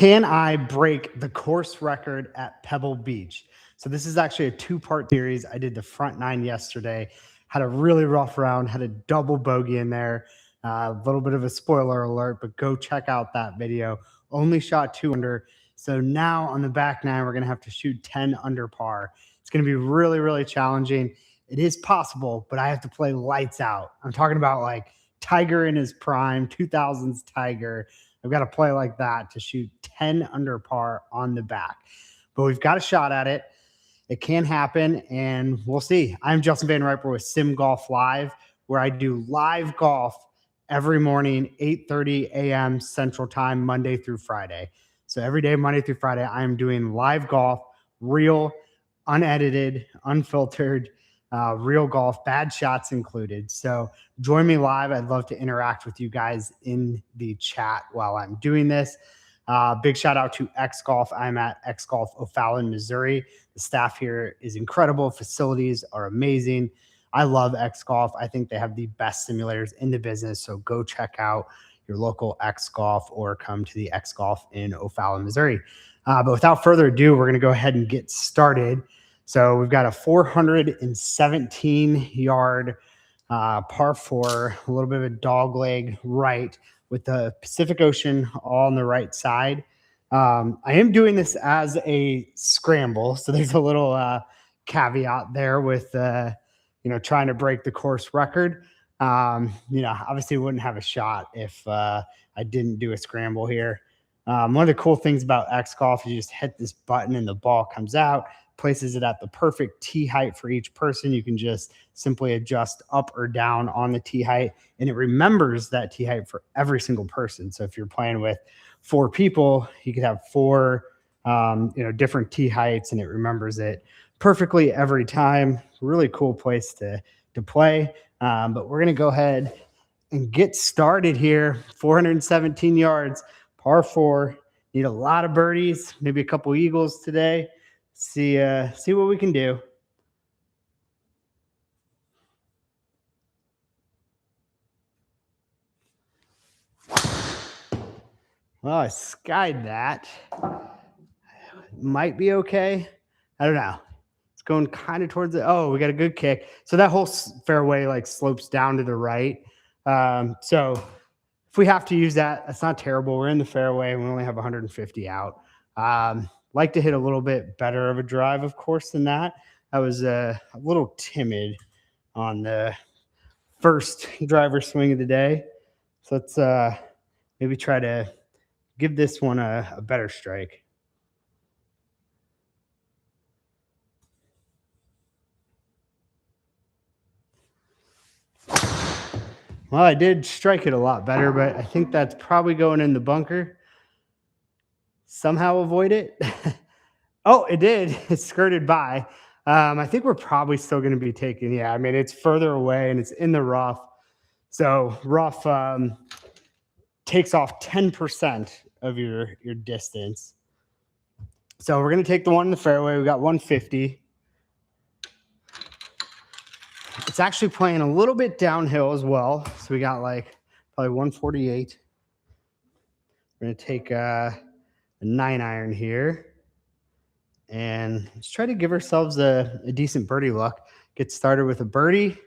Can I break the course record at Pebble Beach? So this is actually a two-part series. I did the front nine yesterday, had a really rough round, had a double bogey in there. A little bit of a spoiler alert, but go check out that video. Only shot 2 under. So now on the back nine, we're going to have to shoot 10 under par. It's going to be really, really challenging. It is possible, but I have to play lights out. I'm talking about like Tiger in his prime, 2000s Tiger. I've got to play like that to shoot 10 under par on the back. But we've got a shot at it. It can happen, and we'll see. I'm Justin Van Riper with Sim Golf Live, where I do live golf every morning, 8:30 a.m. Central Time, Monday through Friday. So every day, Monday through Friday, I am doing live golf, real, unedited, unfiltered, real golf, bad shots included. So join me live. I'd love to interact with you guys in the chat while I'm doing this. Big shout out to X Golf. I'm at X Golf O'Fallon, Missouri. The staff here is incredible. Facilities are amazing. I love X Golf. I think they have the best simulators in the business. So go check out your local X Golf or come to the X Golf in O'Fallon, Missouri. But without further ado, we're going to go ahead and get started. So we've got a 417-yard par four, a little bit of a dog leg right with the Pacific Ocean all on the right side. I am doing this as a scramble, so there's a little caveat there with trying to break the course record. Obviously wouldn't have a shot if I didn't do a scramble here. One of the cool things about X Golf is you just hit this button and the ball comes out, places it at the perfect tee height for each person. You can just simply adjust up or down on the tee height, and it remembers that tee height for every single person. So if you're playing with 4 people, you could have 4 different tee heights, and it remembers it perfectly every time. Really cool place to play. But we're going to go ahead and get started here. 417 yards, par 4. Need a lot of birdies, maybe a couple eagles today. See what we can do. Well, I skied that. Might be okay. I don't know. It's going kind of towards it. Oh, we got a good kick. So that whole fairway like slopes down to the right. So if we have to use that, that's not terrible. We're in the fairway and we only have 150 out. Like to hit a little bit better of a drive, of course, than that. I was a little timid on the first driver swing of the day. So let's maybe try to give this one a better strike. Well, I did strike it a lot better, but I think that's probably going in the bunker. Somehow avoid it. Oh, it did. It skirted by. I think we're probably still going to be taking, yeah, I mean, it's further away and it's in the rough. So rough takes off 10% of your distance. So we're going to take the one in the fairway. We got 150. It's actually playing a little bit downhill as well. So we got like probably 148. We're going to take a 9-iron here. And let's try to give ourselves a decent birdie luck. Get started with a birdie.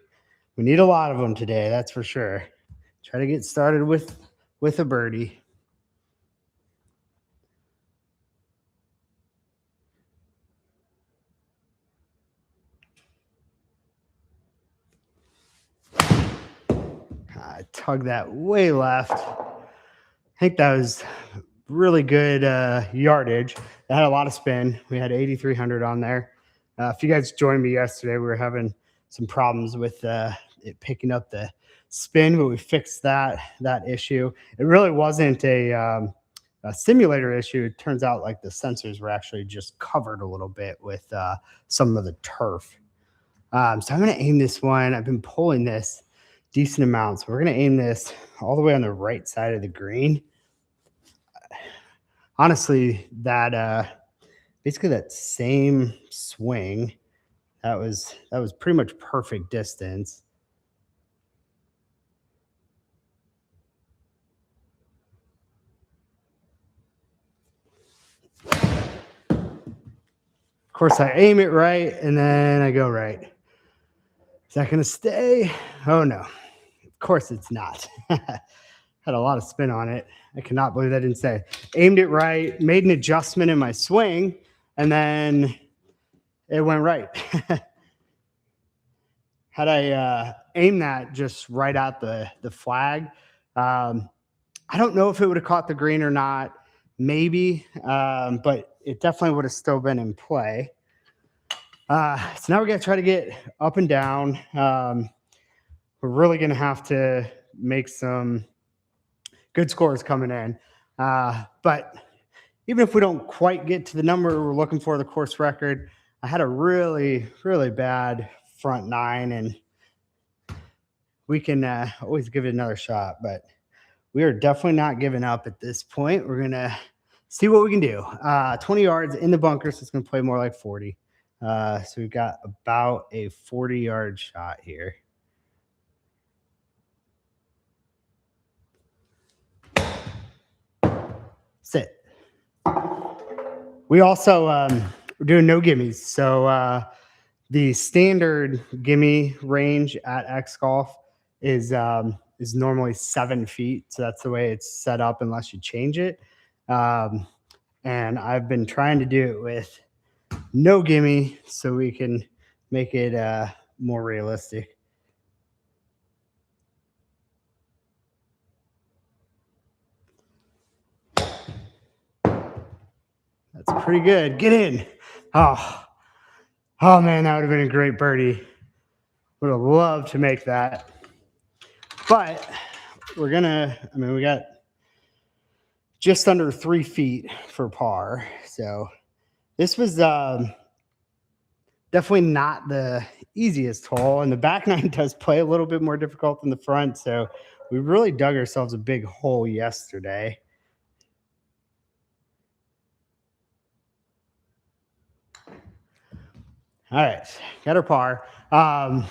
We need a lot of them today, that's for sure. Try to get started with a birdie. I tugged that way left. I think that was really good yardage. That had a lot of spin. We had 8,300 on there. If you guys joined me yesterday, we were having some problems with it picking up the spin, but we fixed that issue. It really wasn't a simulator issue. It turns out like the sensors were actually just covered a little bit with some of the turf. So I'm going to aim this one. I've been pulling this decent amount. So we're going to aim this all the way on the right side of the green. Honestly, that basically that same swing, that was pretty much perfect distance. course, I aim it right, and then I go right. Is that going to stay? Oh, no. Of course it's not. Had a lot of spin on it. I cannot believe that didn't stay. Aimed it right, made an adjustment in my swing, and then it went right. Had I aimed that just right at the flag, I don't know if it would have caught the green or not. Maybe, but it definitely would have still been in play. So now we're going to try to get up and down. We're really going to have to make some good scores coming in. But even if we don't quite get to the number we're looking for, the course record, I had a really, really bad front nine, and we can always give it another shot. But we are definitely not giving up at this point. We're going to see what we can do. 20 yards in the bunker, so it's going to play more like 40. So we've got about a 40-yard shot here. Sit. We also we're doing no gimmies. So the standard gimme range at X Golf is normally 7 feet. So that's the way it's set up unless you change it. And I've been trying to do it with no gimme so we can make it more realistic. That's pretty good. Get in. Oh man, that would have been a great birdie. Would have loved to make that. But we got just under 3 feet for par. So this was definitely not the easiest hole. And the back nine does play a little bit more difficult than the front. So we really dug ourselves a big hole yesterday. All right, got our par. I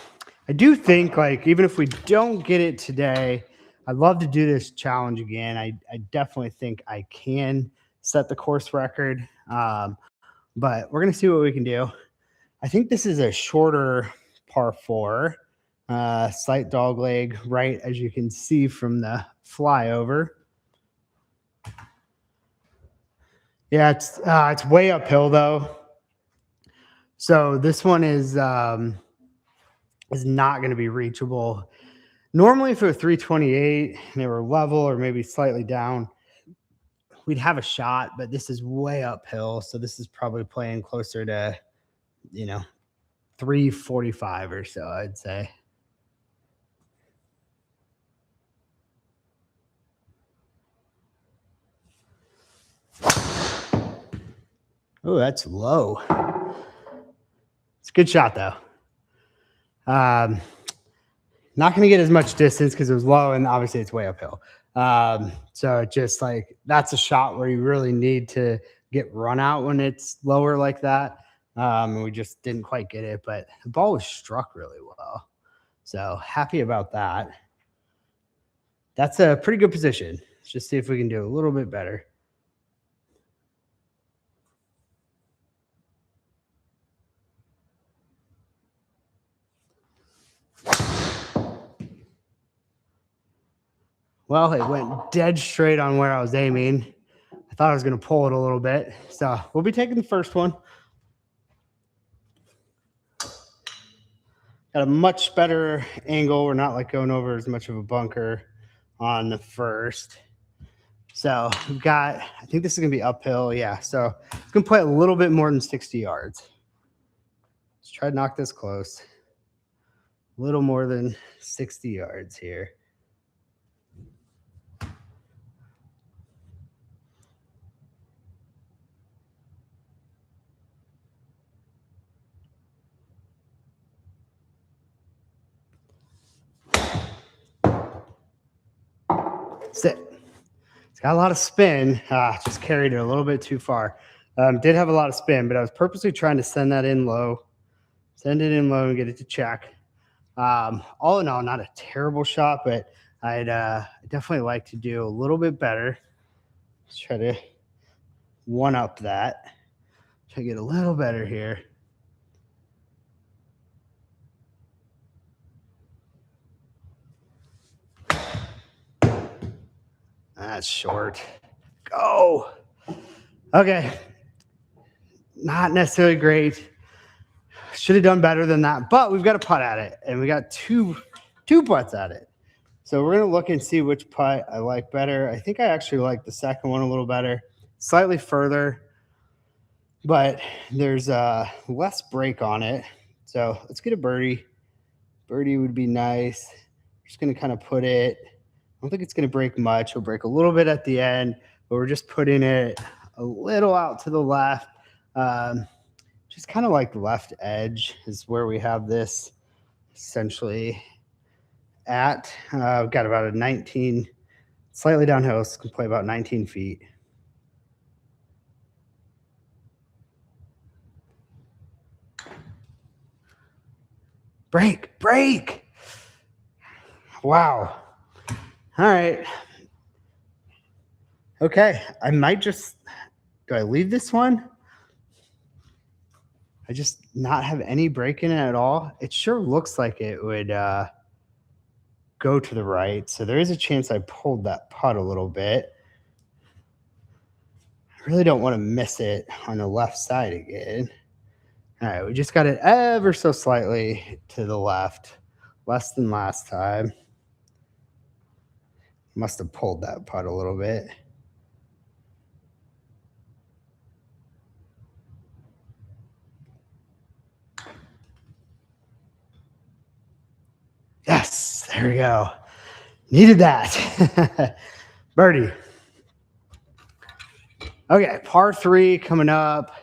do think, like, even if we don't get it today, I'd love to do this challenge again. I definitely think I can set the course record, but we're going to see what we can do. I think this is a shorter par 4, slight dog leg, right, as you can see from the flyover. Yeah, it's way uphill, though. So this one is not going to be reachable. Normally, if it were 328 and they were level or maybe slightly down, we'd have a shot, but this is way uphill. So this is probably playing closer to, 345 or so, I'd say. Oh, that's low. It's a good shot, though. Not going to get as much distance because it was low, and obviously it's way uphill. So just like that's a shot where you really need to get run out when it's lower like that. We just didn't quite get it, but the ball was struck really well. So happy about that. That's a pretty good position. Let's just see if we can do a little bit better. Well, it went dead straight on where I was aiming. I thought I was going to pull it a little bit. So we'll be taking the first one. Got a much better angle. We're not like going over as much of a bunker on the first. So we've got, I think this is going to be uphill. Yeah. So it's going to play a little bit more than 60 yards. Let's try to knock this close. A little more than 60 yards here. Sit. It's got a lot of spin. Just carried it a little bit too far. Did have a lot of spin, but I was purposely trying to send that in low. Send it in low and get it to check. All in all, not a terrible shot, but I'd definitely like to do a little bit better. Let's try to one up that. Try to get a little better here. That's short. Go. Okay. Not necessarily great. Should have done better than that, but we've got a putt at it, and we got two putts at it. So we're going to look and see which putt I like better. I think I actually like the second one a little better, slightly further, but there's less break on it. So let's get a birdie. Birdie would be nice. Just going to kind of put it, I don't think it's going to break much. It'll break a little bit at the end, but we're just putting it a little out to the left. Just kind of like the left edge is where we have this essentially at. We've got about a 19, slightly downhill, so can play about 19 feet. Break. Wow. All right. Okay. I might just, do I leave this one? I just not have any break in it at all. It sure looks like it would go to the right. So there is a chance I pulled that putt a little bit. I really don't want to miss it on the left side again. All right, we just got it ever so slightly to the left, less than last time. Must have pulled that putt a little bit. Yes, there we go. Needed that. Birdie. Okay, par 3 coming up.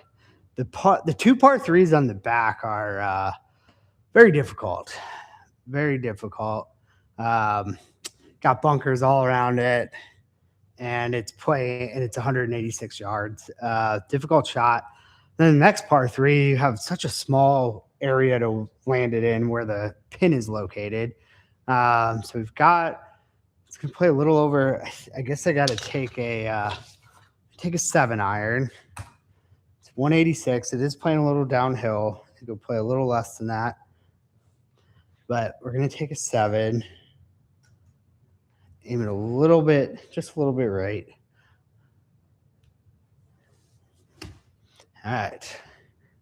The two par 3s on the back are very difficult. Very difficult. Got bunkers all around it, and it's 186 yards. Difficult shot. Then the next par 3, you have such a small area to land it in where the pin is located. So we've got, it's gonna play a little over. I guess I got to take a 7-iron. It's 186. It is playing a little downhill. I think it'll play a little less than that, but we're gonna take a 7. Aim it a little bit, just a little bit right. All right,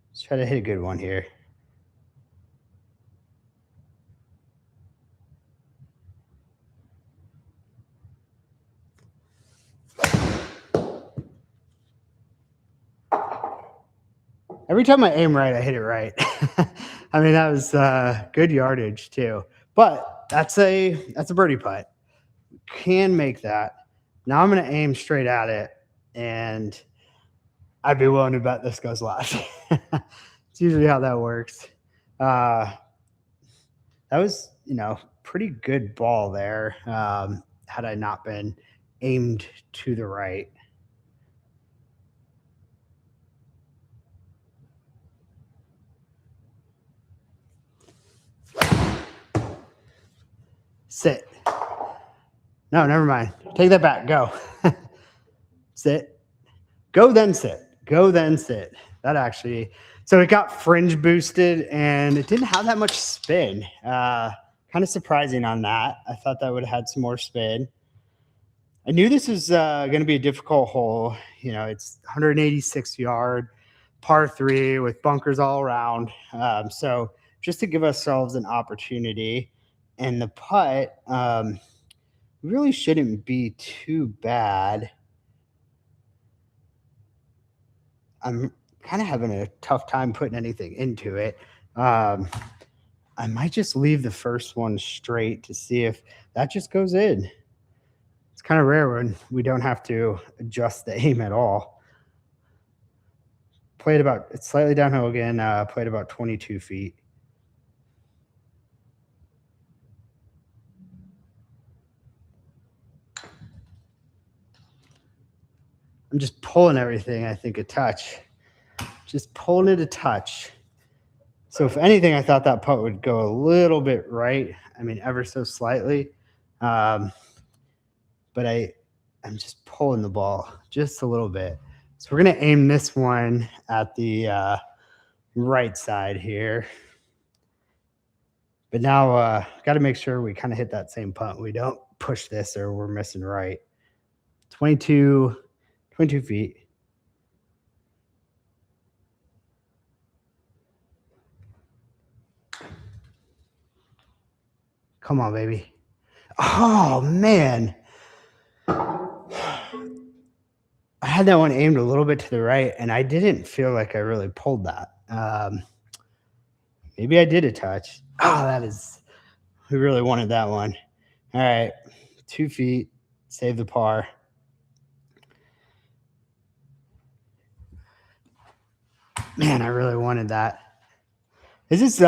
let's try to hit a good one here. Every time I aim right, I hit it right. I mean, that was good yardage too. But that's a birdie putt. Can make that. Now I'm going to aim straight at it, and I'd be willing to bet this goes left. It's usually how that works. That was, pretty good ball there. Had I not been aimed to the right. Sit. No, never mind. Take that back. Go. Sit. Go, then sit. Go, then sit. That actually, so it got fringe boosted, and it didn't have that much spin. Kind of surprising on that. I thought that would have had some more spin. I knew this was going to be a difficult hole. It's 186 yard, par 3 with bunkers all around. So just to give ourselves an opportunity, and the putt really shouldn't be too bad. I'm kind of having a tough time putting anything into it. I might just leave the first one straight to see if that just goes in. It's kind of rare when we don't have to adjust the aim at all. It's slightly downhill again, played about 22 feet. I'm just pulling everything, I think, a touch. Just pulling it a touch. So if anything, I thought that putt would go a little bit right. I mean, ever so slightly. But I'm just pulling the ball just a little bit. So we're going to aim this one at the right side here. But now got to make sure we kind of hit that same punt. We don't push this or we're missing right. 22, 22 feet. Come on, baby. Oh, man. I had that one aimed a little bit to the right, and I didn't feel like I really pulled that. Maybe I did a touch. Oh, that is, we really wanted that one. All right, 2 feet, save the par. Man, I really wanted that. This is,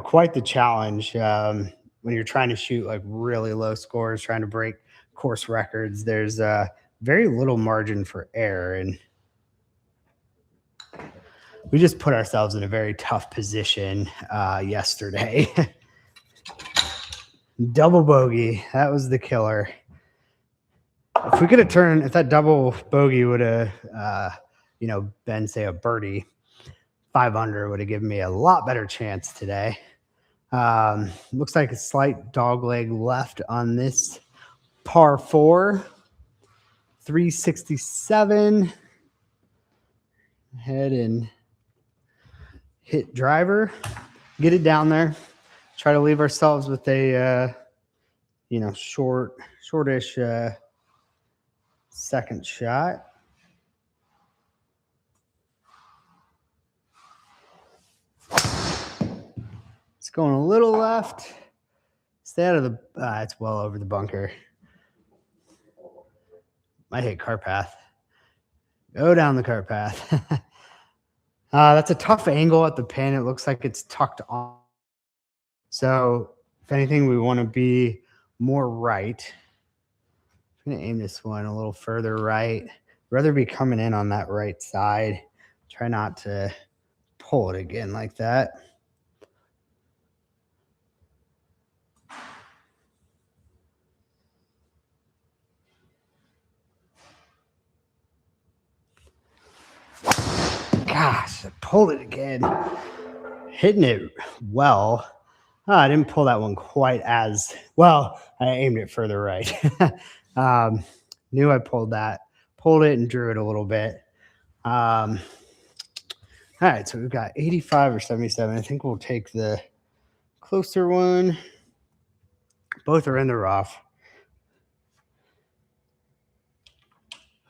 quite the challenge when you're trying to shoot like really low scores, trying to break course records. There's very little margin for error, and we just put ourselves in a very tough position yesterday. Double bogey, that was the killer. If we could have turned, if that double bogey would have, been say a birdie, 5 under would have given me a lot better chance today. Looks like a slight dog leg left on this par 4, 367. Head and hit driver, get it down there. Try to leave ourselves with a, shortish second shot. It's going a little left. Stay out of the, it's well over the bunker. Might hit cart path. Go down the cart path. That's a tough angle at the pin. It looks like it's tucked on. So if anything, we want to be more right. I'm going to aim this one a little further right. Rather be coming in on that right side. Try not to pull it again like that. Gosh, I pulled it again. Hitting it well. Oh, I didn't pull that one quite as well. I aimed it further right. Knew I pulled that. Pulled it and drew it a little bit. All right, so we've got 85 or 77. I think we'll take the closer one. Both are in the rough.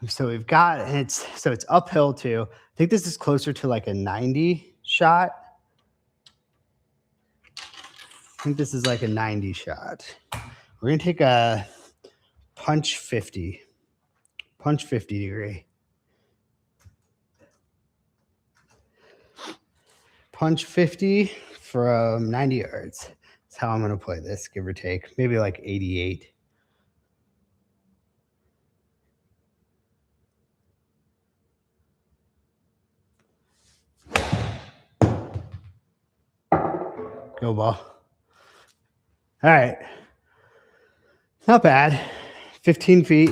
So we've got, and it's uphill too. I think this is closer to like a 90 shot. I think this is like a 90 shot. We're going to take a punch 50 degree. Punch 50 from 90 yards. That's how I'm going to play this, give or take. Maybe like 88. Go ball. All right. Not bad. 15 feet.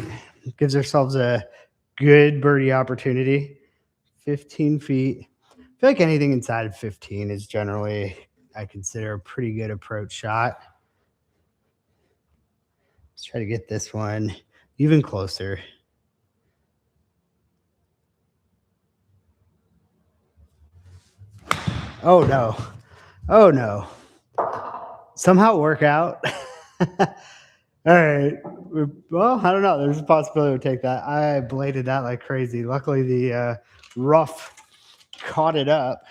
Gives ourselves a good birdie opportunity. 15 feet. I feel like anything inside of 15 is generally, I consider, a pretty good approach shot. Let's try to get this one even closer. Oh, no. Oh, no. Somehow work out. All right. Well, I don't know. There's a possibility we'll take that. I bladed that like crazy. Luckily, the rough caught it up.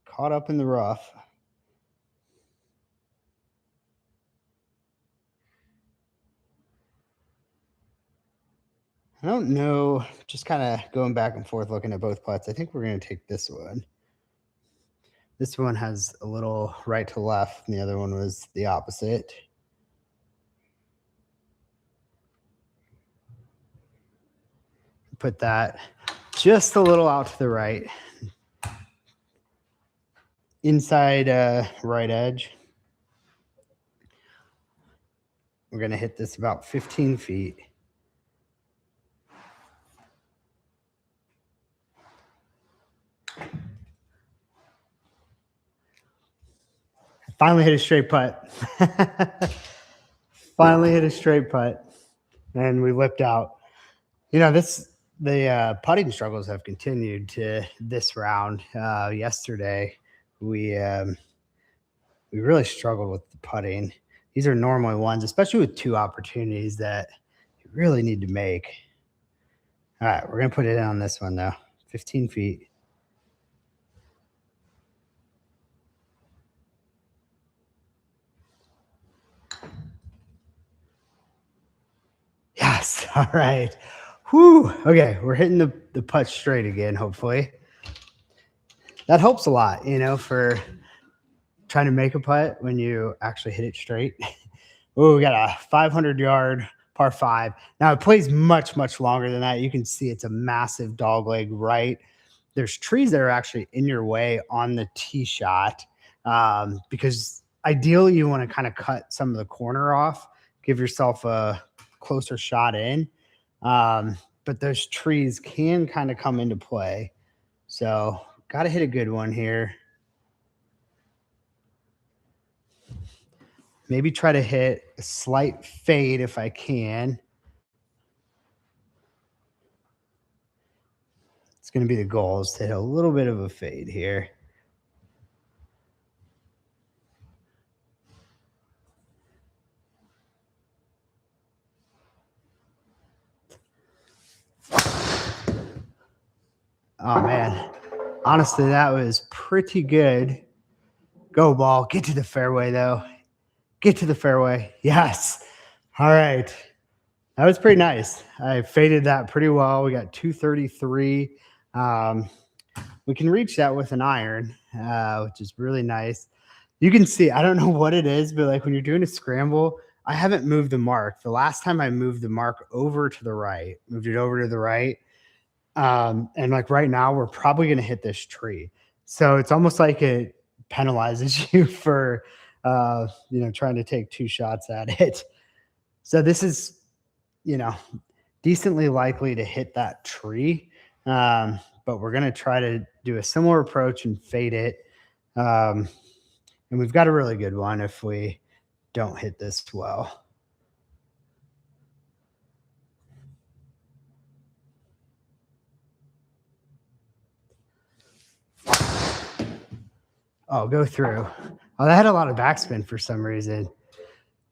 Caught up in the rough. I don't know. Just kind of going back and forth looking at both putts. I think we're going to take this one. This one has a little right to left, and the other one was the opposite. Put that just a little out to the right. Inside right edge. We're going to hit this about 15 feet. Finally hit a straight putt. Finally hit a straight putt. and we lipped out. The putting struggles have continued to this round. Yesterday, we um, we really struggled with the putting. These are normally ones, especially with two opportunities that you really need to make. All right, we're gonna put it in on this one though. 15 feet. Yes. All right. Whew. Okay, we're hitting the putt straight again. Hopefully, that helps a lot. For trying to make a putt when you actually hit it straight. Oh, we got a 500-yard par five. Now it plays much, much longer than that. You can see it's a massive dog leg right. There's trees that are actually in your way on the tee shot, because ideally you want to kind of cut some of the corner off, give yourself a closer shot in. But those trees can kind of come into play. So got to hit a good one here. Maybe try to hit a slight fade if I can. It's going to be the goal, is to hit a little bit of a fade here. Oh man, honestly, that was pretty good. Go ball. Get to the fairway though. Get to the fairway. Yes. All right. That was pretty nice. I faded that pretty well. We got 233. Um, we can reach that with an iron, which is really nice. You can see, I don't know what it is, but like when you're doing a scramble, I haven't moved the mark. The last time I moved the mark over to the right, moved it over to the right. And like right now, we're probably going to hit this tree. So it's almost like it penalizes you for, trying to take two shots at it. So this is, you know, decently likely to hit that tree. But we're going to try to do a similar approach and fade it. Um, and we've got a really good one if we don't hit this well. Oh, go through. Oh, that had a lot of backspin for some reason.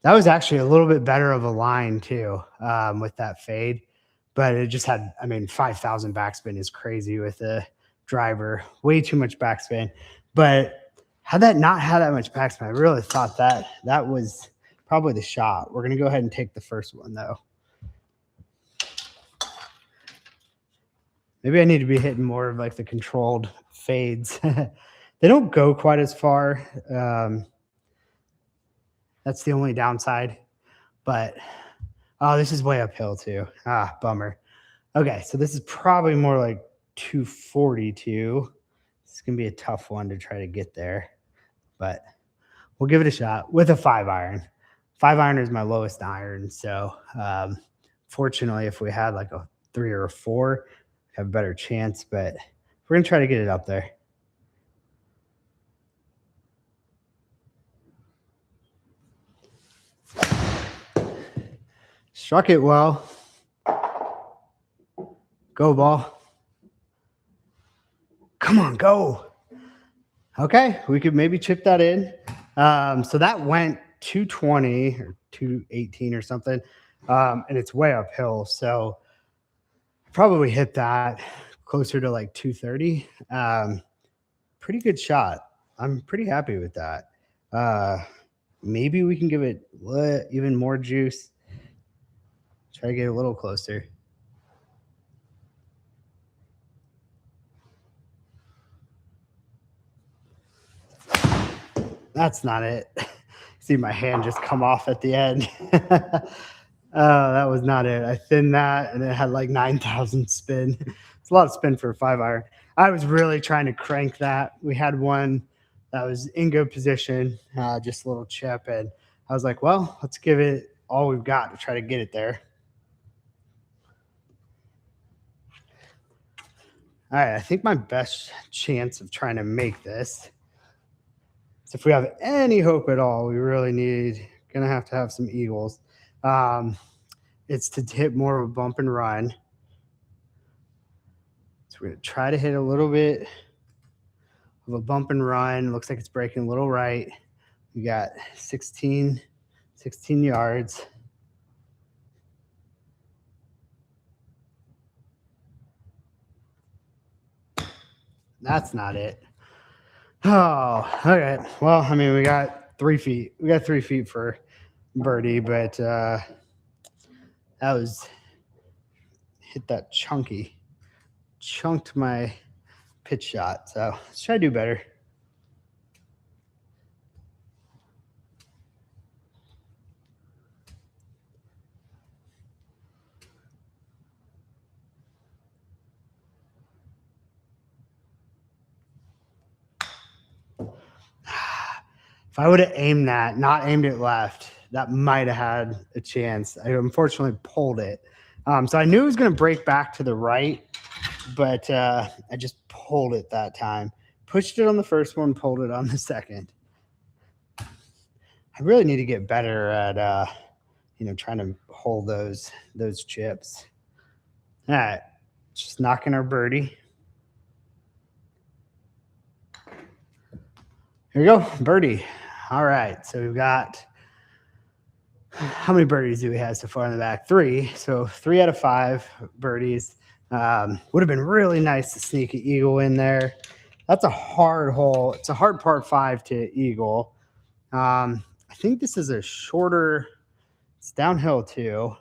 That was actually a little bit better of a line too, with that fade, but it just had, I mean, 5,000 backspin is crazy with a driver, way too much backspin. But had that not had that much backspin, I really thought that was probably the shot. We're going to go ahead and take the first one though. Maybe I need to be hitting more of like the controlled fades. They don't go quite as far. That's the only downside. But oh, this is way uphill too. Ah, bummer. Okay, so this is probably more like 242. It's gonna be a tough one to try to get there, but we'll give it a shot with a 5 iron. 5 iron is my lowest iron, so fortunately, if we had like a 3 or a 4, have a better chance. But we're gonna try to get it up there. Struck it well. Go ball. Come on, go. Okay, we could maybe chip that in. So that went 220 or 218 or something, and it's way uphill. So probably hit that closer to like 230. Pretty good shot. I'm pretty happy with that. Maybe we can give it even more juice. Try to get a little closer. That's not it. See my hand just come off at the end. That was not it. I thinned that and it had like 9,000 spin. It's a lot of spin for a 5 iron. I was really trying to crank that. We had one that was in good position, just a little chip. And I was like, well, let's give it all we've got to try to get it there. All right. I think my best chance of trying to make this, so if we have any hope at all, we really need, going to have some eagles, it's to hit more of a bump and run. So we're going to try to hit a little bit of a bump and run. Looks like it's breaking a little right. We got 16 yards. That's not it. Oh, okay. Well, I mean, we got 3 feet. We got 3 feet for birdie, but that was hit that chunked my pitch shot. So let's try to do better. If I would have not aimed it left, that might have had a chance. I unfortunately pulled it. So I knew it was going to break back to the right, but I just pulled it that time. Pushed it on the first one, pulled it on the second. I really need to get better at, trying to hold those chips. All right, just knocking our birdie. Here we go, birdie. All right, so we've got, how many birdies do we have so far in the back? 3. So 3 out of 5 birdies. Would have been really nice to sneak an eagle in there. That's a hard hole. It's a hard par 5 to eagle. I think this is a shorter, it's downhill too.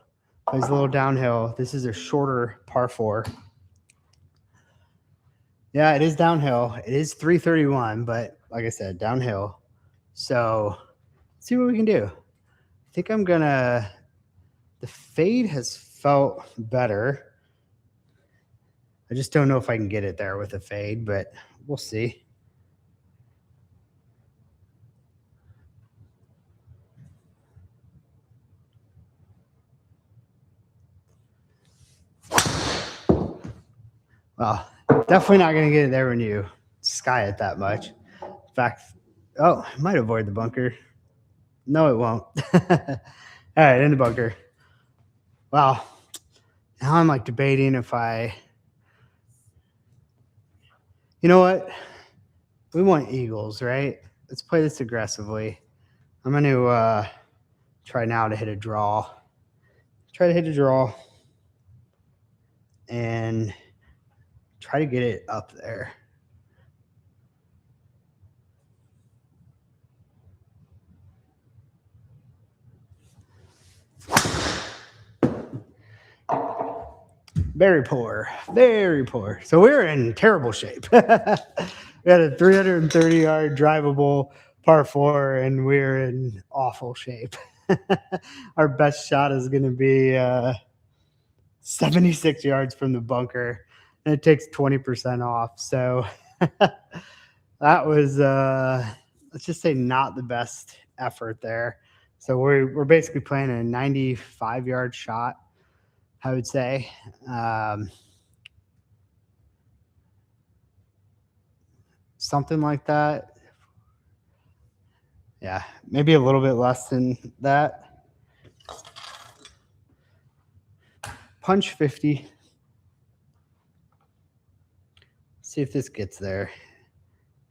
It's a little downhill. This is a shorter par 4. Yeah, it is downhill. It is 331, but like I said, downhill. So let's see what we can do. I think the fade has felt better. I just don't know if I can get it there with a fade, but we'll see. Well, definitely not going to get it there when you sky it that much. In fact, it might avoid the bunker. No, it won't. All right, in the bunker. Wow. Now I'm like debating if you know what? We want eagles, right? Let's play this aggressively. I'm going to try now to hit a draw. Try to hit a draw and try to get it up there. Very poor, very poor. So we're in terrible shape. We had a 330-yard drivable par 4, and we're in awful shape. Our best shot is going to be 76 yards from the bunker, and it takes 20% off. So that was, let's just say, not the best effort there. So we're basically playing a 95-yard shot, I would say. Something like that. Yeah, maybe a little bit less than that. Punch 50. See if this gets there.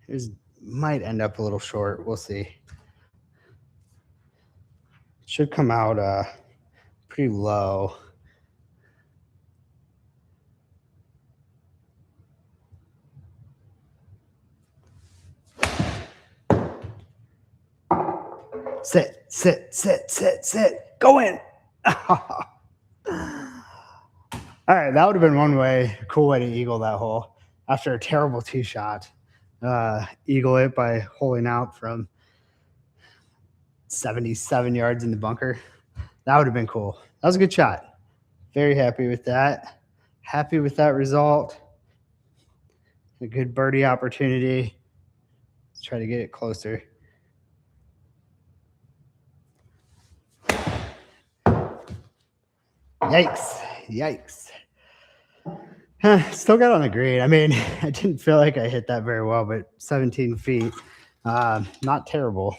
Here's might end up a little short. We'll see. Should come out pretty low. Sit. Go in. All right, that would have been cool way to eagle that hole after a terrible tee shot. Eagle it by holing out from 77 yards in the bunker. That would have been cool. That was a good shot. Very happy with that. Happy with that result. A good birdie opportunity. Let's try to get it closer. Yikes. Still got on the green. I mean, I didn't feel like I hit that very well, but 17 feet, not terrible.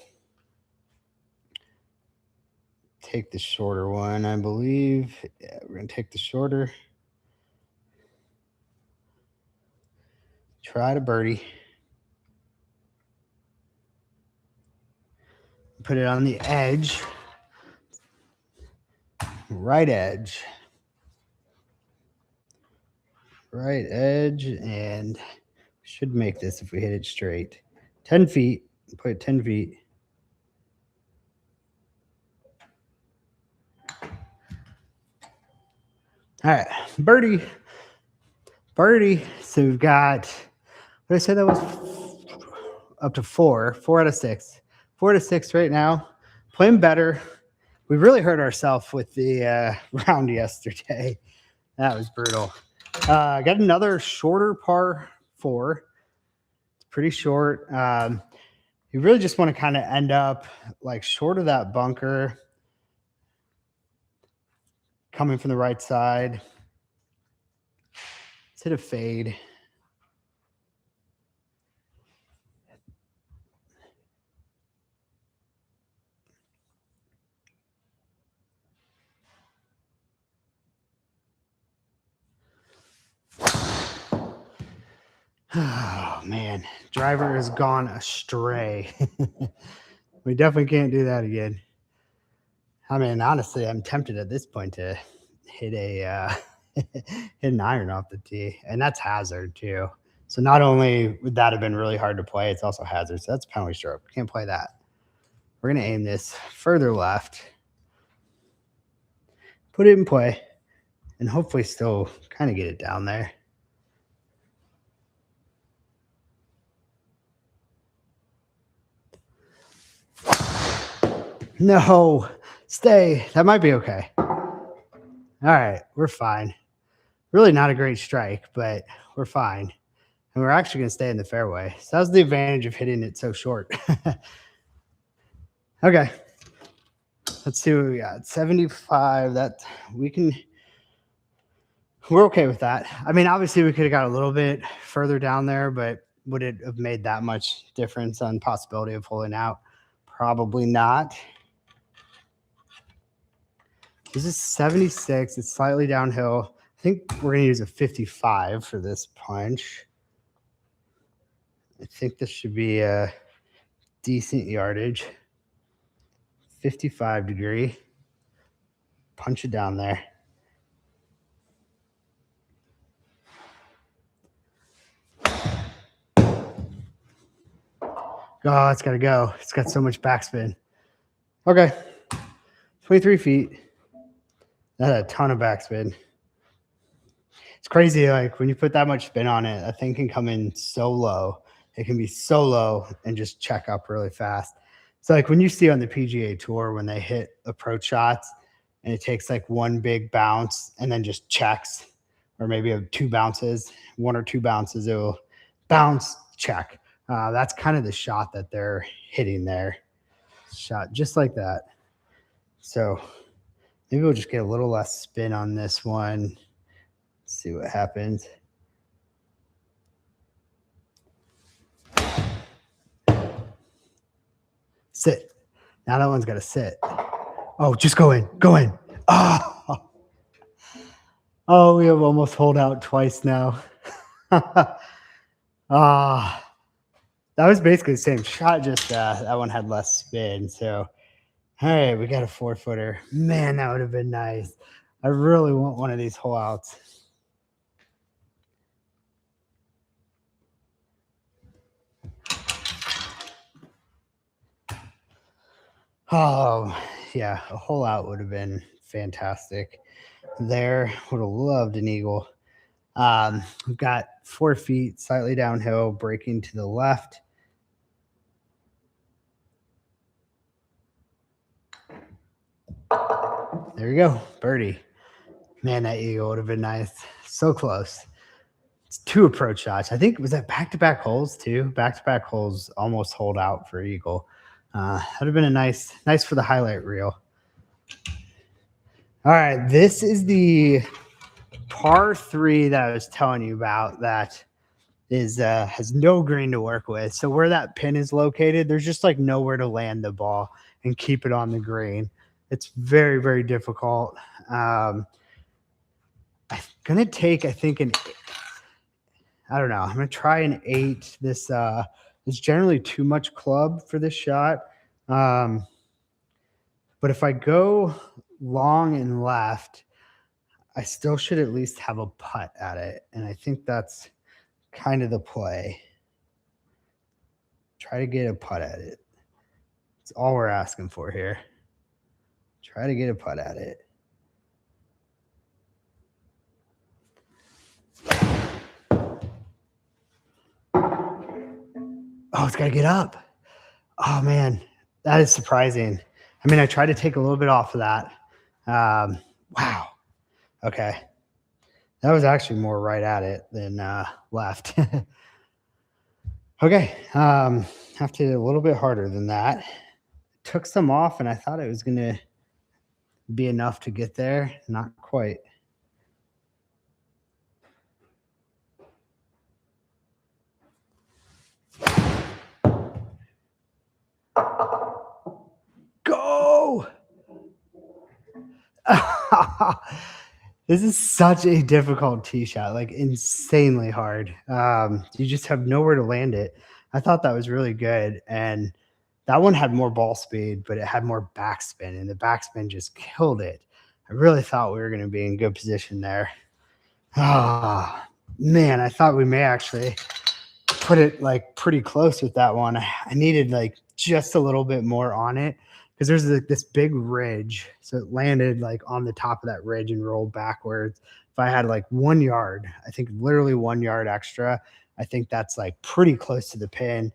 take the shorter one, I believe. Yeah, we're going to take the shorter. Try to birdie. Put it on the edge. Right edge. Right edge. And should make this if we hit it straight. 10 feet. Put it 10 feet. All right. Birdie. Birdie. So we've got, what did I say that was? Up to 4 out of 6. 4 to 6 right now. Playing better. We really hurt ourselves with the round yesterday. That was brutal. Got another shorter par 4. It's pretty short. You really just want to kind of end up like short of that bunker, coming from the right side. Let's hit a fade. Oh, man. Driver has gone astray. We definitely can't do that again. I mean, honestly, I'm tempted at this point to hit a hit an iron off the tee, and that's hazard too. So not only would that have been really hard to play, it's also hazard. So that's penalty stroke. Can't play that. We're gonna aim this further left, put it in play, and hopefully still kind of get it down there. No, stay. That might be okay. All right, we're fine. Really not a great strike, but we're fine. And we're actually going to stay in the fairway. So that's the advantage of hitting it so short. Okay. Let's see what we got. 75. That we're okay with that. I mean, obviously we could have got a little bit further down there, but would it have made that much difference on possibility of pulling out? Probably not. This is 76. It's slightly downhill. I think we're going to use a 55 for this punch. I think this should be a decent yardage. 55 degree. Punch it down there. Oh, it's got to go. It's got so much backspin. Okay. 23 feet. That had a ton of backspin. It's crazy. Like when you put that much spin on it, that thing can come in so low. It can be so low and just check up really fast. So like when you see on the PGA Tour when they hit approach shots and it takes like one big bounce and then just checks, or maybe 2 bounces, 1 or 2 bounces, it will bounce, check. That's kind of the shot that they're hitting there. Shot just like that. So maybe we'll just get a little less spin on this one. See what happens. Sit. Now that one's got to sit. Oh, just go in. Go in. Oh, we have almost holed out twice now. That was basically the same shot, just that one had less spin. So, all right, we got a 4-footer. Man, that would have been nice. I really want one of these hole outs. Oh, yeah, a hole out would have been fantastic. There, would have loved an eagle. We've got 4 feet, slightly downhill, breaking to the left. There we go, birdie. Man, that eagle would have been nice. So close. It's 2 approach shots. I think, was that back-to-back holes too? Back-to-back holes almost hold out for eagle. That would have been a nice for the highlight reel. All right, this is the par 3 that I was telling you about that is has no green to work with. So where that pin is located, there's just like nowhere to land the ball and keep it on the green. It's very, very difficult. I'm gonna take, I think, I don't know. I'm gonna try an 8. This is generally too much club for this shot. Um, but if I go long and left, I still should at least have a putt at it. And I think that's kind of the play. Try to get a putt at it. It's all we're asking for here. Try to get a putt at it. Oh, it's got to get up. Oh, man. That is surprising. I mean, I tried to take a little bit off of that. Wow. Okay. That was actually more right at it than left. Okay. Have to do a little bit harder than that. Took some off, and I thought it was going to be enough to get there. Not quite. Go! This is such a difficult tee shot, like insanely hard. You just have nowhere to land it. I thought that was really good, and that one had more ball speed, but it had more backspin, and the backspin just killed it. I really thought we were going to be in good position there. Ah, man, I thought we may actually put it like pretty close with that one. I needed like just a little bit more on it because there's this big ridge. So it landed like on the top of that ridge and rolled backwards. If I had like 1 yard, I think literally 1 yard extra, I think that's like pretty close to the pin.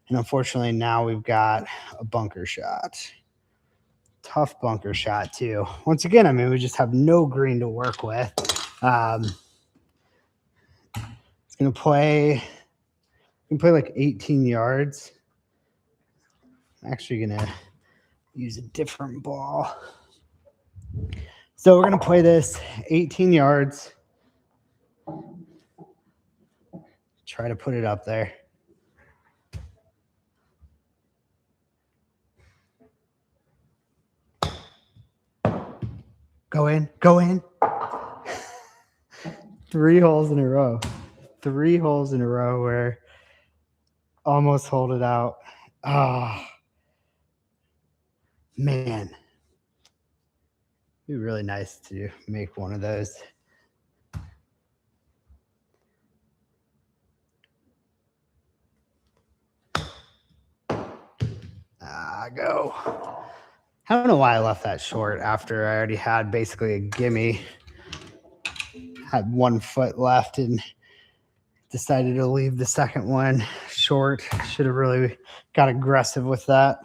And unfortunately, now we've got a bunker shot. Tough bunker shot, too. Once again, I mean, we just have no green to work with. It's going to play. We can play like 18 yards. I'm actually going to use a different ball. So we're going to play this 18 yards. Try to put it up there. Go in. Go in. 3 holes in a row. 3 holes in a row where almost hold it out. Oh, man. It'd be really nice to make one of those. Go. I don't know why I left that short after I already had basically a gimme. Had 1 foot left and decided to leave the second one short. Should have really got aggressive with that.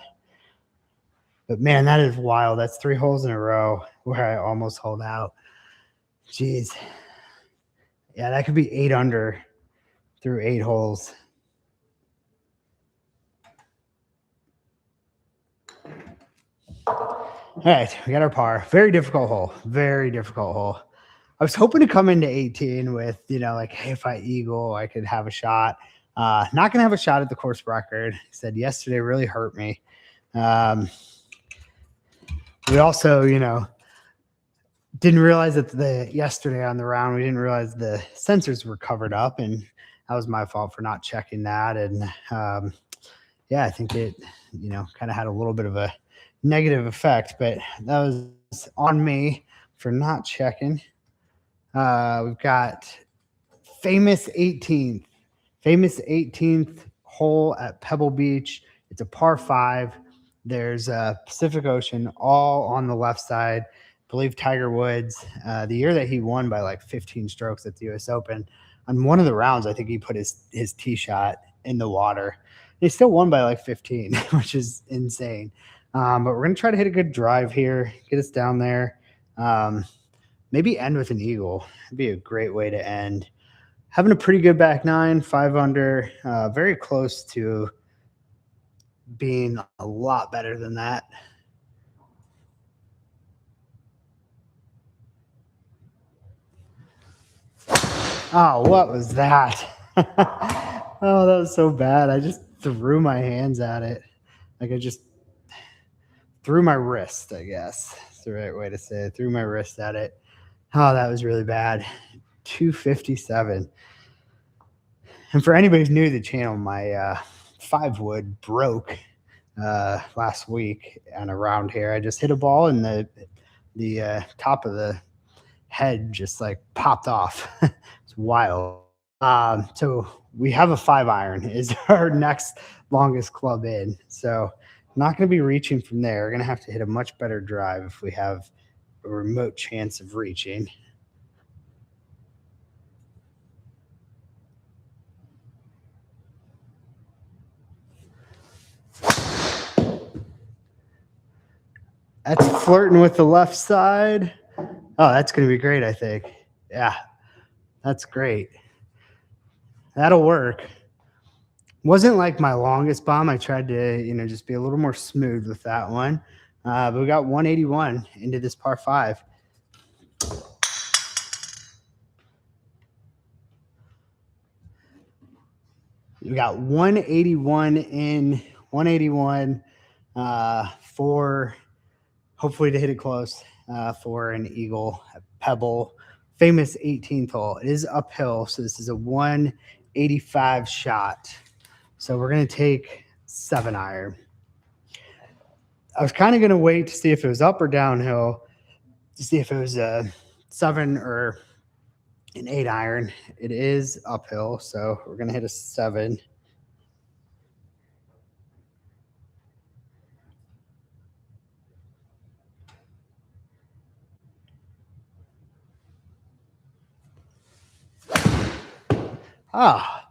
But man, that is wild. That's 3 holes in a row where I almost hold out. Jeez. Yeah, that could be 8 under through 8 holes. All right, we got our par. Very difficult hole. Very difficult hole. I was hoping to come into 18 with, like, hey, if I eagle, I could have a shot. Not going to have a shot at the course record. He said yesterday really hurt me. We also, didn't realize that yesterday on the round, we didn't realize the sensors were covered up, and that was my fault for not checking that. And yeah, I think it, kind of had a little bit of a negative effect, but that was on me for not checking. We've got famous 18th hole at Pebble Beach. It's a par 5. There's a Pacific Ocean all on the left side. I believe Tiger Woods, the year that he won by like 15 strokes at the US Open, on one of the rounds, I think he put his tee shot in the water. He still won by like 15, which is insane. But we're going to try to hit a good drive here, get us down there. Maybe end with an eagle. It'd be a great way to end. Having a pretty good back nine, 5 under, very close to being a lot better than that. Oh, what was that? Oh, that was so bad. I just threw my hands at it. Like I just through my wrist, I guess. That's the right way to say it. Threw my wrist at it. Oh, that was really bad. 257. And for anybody who's new to the channel, my 5 wood broke last week and around here. I just hit a ball and the top of the head just like popped off. It's wild. So we have a 5 iron is our next longest club in. So I'm not going to be reaching from there. We're going to have to hit a much better drive if we have a remote chance of reaching. That's flirting with the left side. Oh, that's going to be great, I think. Yeah, that's great. That'll work. Wasn't like my longest bomb. I tried to, just be a little more smooth with that one. But we got 181 into this par 5. We got 181 in, 181 for hopefully to hit it close for an eagle at Pebble. Famous 18th hole. It is uphill, so this is a 185 shot. So we're going to take 7 iron. I was kind of going to wait to see if it was up or downhill, to see if it was a 7 or an 8 iron. It is uphill, so we're going to hit a 7. Ah,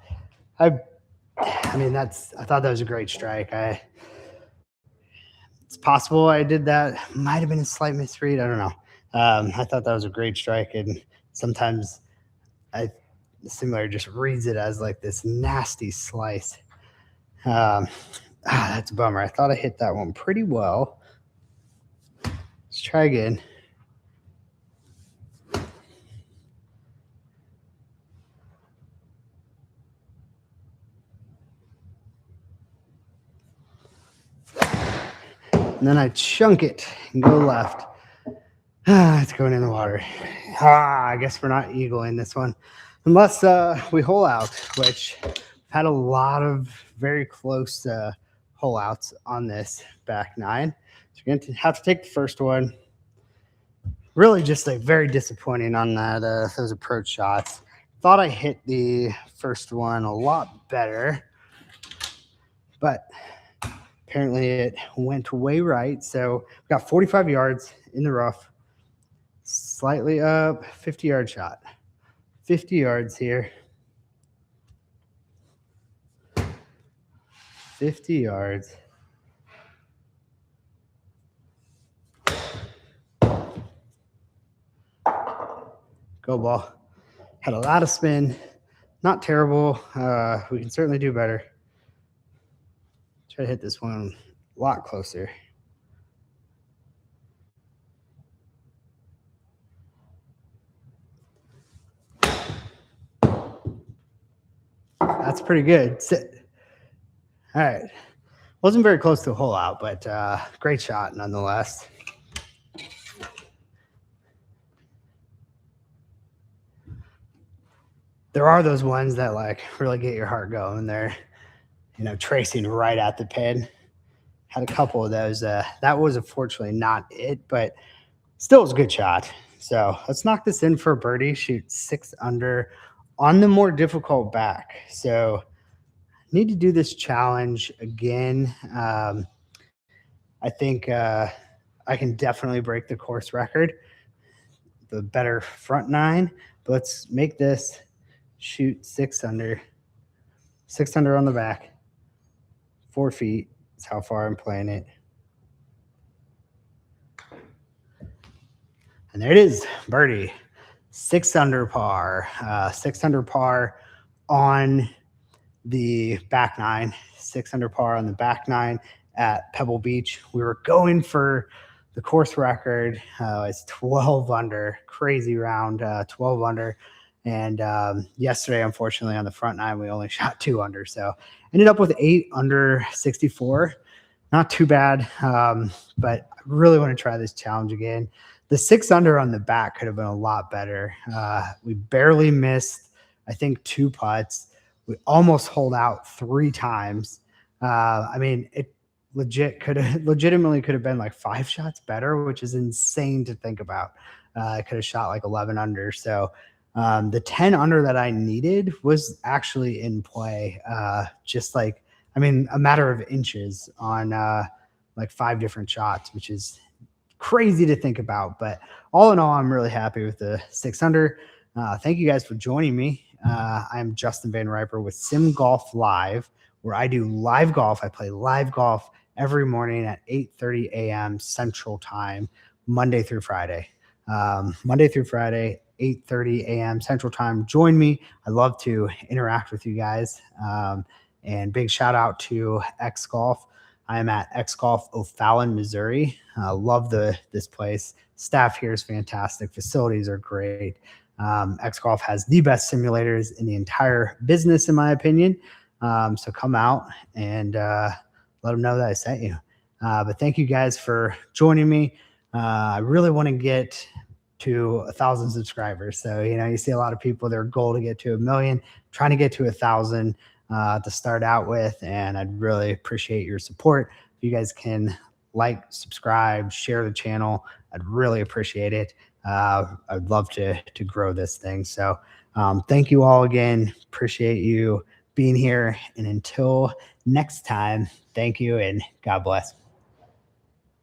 I mean, I thought that was a great strike. It's possible I did that. Might have been a slight misread. I don't know. I thought that was a great strike, and sometimes the simulator just reads it as like this nasty slice. That's a bummer. I thought I hit that one pretty well. Let's try again. And then I chunk it and go left. It's going in the water. I guess we're not eagling this one. Unless we hole out, which I've had a lot of very close hole outs on this back 9. So you're going to have to take the first one. Really just like very disappointing on that those approach shots. Thought I hit the first one a lot better, but apparently it went way right. So we got 45 yards in the rough, slightly up, 50-yard shot. 50 yards here. 50 yards. Go ball. Had a lot of spin. Not terrible. We can certainly do better. Try to hit this one a lot closer. That's pretty good. Sit. All right. Wasn't very close to a hole out, but great shot nonetheless. There are those ones that like really get your heart going. They're, tracing right at the pin. Had a couple of those. That was unfortunately not it, but still was a good shot. So let's knock this in for a birdie. Shoot 6 under on the more difficult back. So need to do this challenge again. I think I can definitely break the course record. The better front 9. But let's make this shoot 6 under. 6 under on the back. 4 feet is how far I'm playing it. And there it is, birdie. 6 under par. 6 under par on the back 9. 6 under par on the back 9 at Pebble Beach. We were going for the course record. It's 12 under. Crazy round, 12 under. And yesterday, unfortunately, on the front 9, we only shot 2 under. So ended up with 8 under 64. not too bad. But I really want to try this challenge again. The 6 under on the back could have been a lot better. We barely missed, I think, 2 putts. We almost holed out 3 times. I mean, it legitimately could have been like 5 shots better, which is insane to think about. I could have shot like 11 under. So the 10 under that I needed was actually in play. Just like, I mean, a matter of inches on like 5 different shots, which is crazy to think about. But all in all, I'm really happy with the 6 under. Thank you guys for joining me. I'm Justin Van Riper with Sim Golf Live, where I do live golf. I play live golf every morning at 8:30 a.m. Central Time, Monday through Friday. Monday through Friday, 8:30 a.m. Central Time. Join me. I love to interact with you guys. And big shout out to X Golf. I am at X Golf O'Fallon, Missouri. Love this place. Staff here is fantastic. Facilities are great. X Golf has the best simulators in the entire business, in my opinion. So come out and let them know that I sent you. But thank you guys for joining me. I really want to get to 1,000 subscribers. So, you see a lot of people, their goal to get to 1 million, trying to get to 1,000 to start out with. And I'd really appreciate your support. If you guys can like, subscribe, share the channel, I'd really appreciate it. I'd love to grow this thing. So thank you all again. Appreciate you being here. And until next time, thank you and God bless.